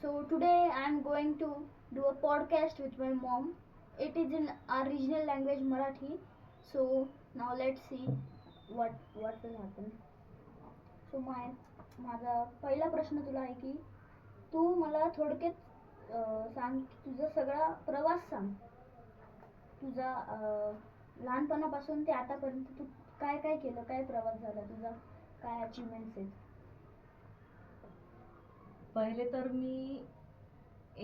So today I am going to do a podcast with my mom. It is in our regional language Marathi. So now let's see what will happen. So माझा पहिला प्रश्न तुला आहे की तू मला थोडक्यात सांग तुझा सगळा प्रवास सांग. तुझा लहानपणापासून ते आतापर्यंत तू काय काय केलं, काय प्रवास झाला तुझा, काय अचीवमेंट्स आहेत. पहिले तर मी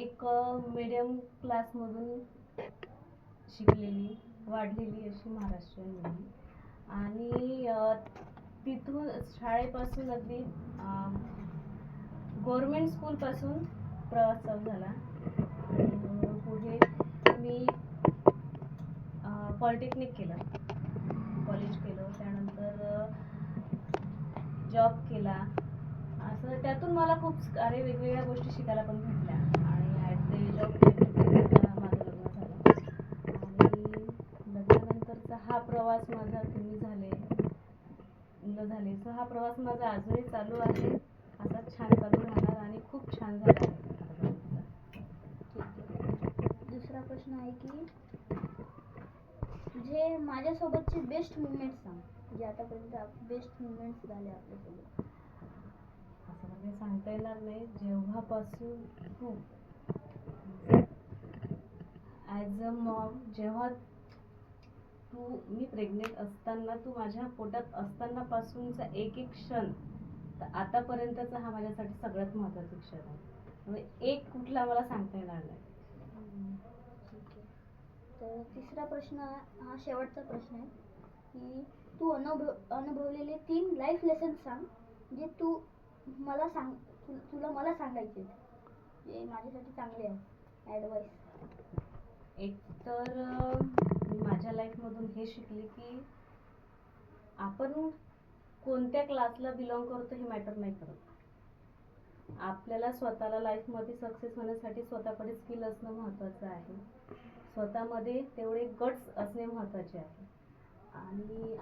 एक मीडियम क्लासमधून शिकलेली वाढलेली अशी महाराष्ट्रीयन मुलगी आणि तिथून शाळेपासून अगदी गव्हर्मेंट स्कूलपासून प्रवास चालू झाला आणि पुढे मी पॉलिटेक्निक केलं, कॉलेज केलं, त्यानंतर जॉब केला. असं त्यातून मला खूप सारे वेगवेगळ्या गोष्टी शिकायला पण भेटल्या आणि ॲट द एज ऑफ 22 माझं लग्न झालं आणि लग्नानंतरचा हा प्रवास माझा कमी झाले मुलं झाले. सो हा प्रवास माझा अजूनही चालू आहे, असाच छान चालू राहणार आणि खूप छान झाला आहे. दुसरा प्रश्न आहे की तुझे माझ्यासोबतचे बेस्ट मुवमेंट्स सांग, जे आतापर्यंत बेस्ट मुवमेंट्स झाले आपल्यासोबत. असं म्हणजे सांगता येणार नाही. जेव्हापासून तू ॲज अ मॉम, जेव्हा मी प्रेग्नेंट असताना, तू माझ्या पोटात असतानापासूनचा एक एक क्षण तर आतापर्यंतचा हा माझ्यासाठी सगळ्यात महत्त्वाचा क्षण आहे. म्हणजे एक कुठला मला सांगता येणार नाही. तर तिसरा प्रश्न हा शेवटचा प्रश्न आहे की तू अनुभवलेले 3 लाईफ लेसन्स सांग जे मला तुला मला सांगायचे, जे माझ्यासाठी चांगले आहे ॲडवाईस. एक तर मी माझ्या लाईफमधून हे शिकले की आपण कोणत्या क्लासला बिलॉंग करतो हे मॅटर नाही करत. आपल्याला स्वतःला लाईफमध्ये सक्सेस होण्यासाठी स्वतःकडे स्किल असणं महत्त्वाचं आहे, स्वतःमध्ये तेवढे गट्स असणे महत्त्वाचे आहे आणि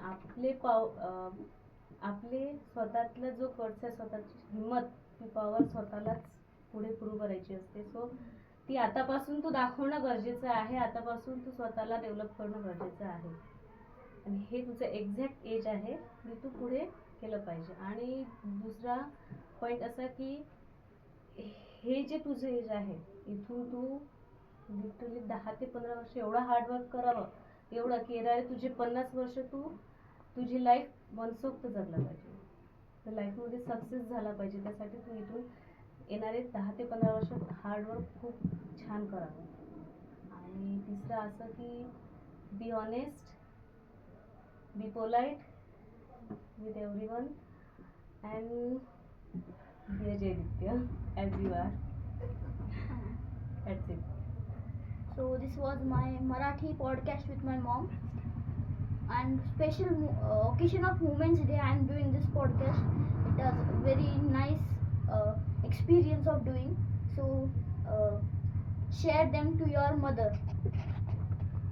आपले स्वतःतला जो गट्स आहे, स्वतःची हिंमत, ती पॉवर स्वतःलाच पुढे प्रूव्ह करायची असते. सो ती आतापासून तू दाखवणं गरजेचं आहे, आतापासून तू स्वतःला डेव्हलप करणं गरजेचं आहे आणि हे तुझं एक्झॅक्ट एज आहे जे तू पुढे केलं पाहिजे. आणि दुसरा पॉईंट असा की हे जे तुझं एज आहे, इथून तू लिटरली 10 ते 15 वर्ष एवढं हार्डवर्क करावं, एवढं की येणारे तुझे 50 वर्ष तू तुझी लाईफ मनसोक्त जगला पाहिजे, तर लाईफमध्ये सक्सेस झाला पाहिजे. त्यासाठी तू इथून येणारे 10 ते 15 वर्ष हार्डवर्क खूप छान करावं. आणि तिसरं असं की be honest, be polite with everyone and be a Jayditya as you are. That's it. So this was my Marathi podcast with my mom, and special occasion of Women's Day I am doing this podcast. It was very nice experience of doing. So share them to your mother.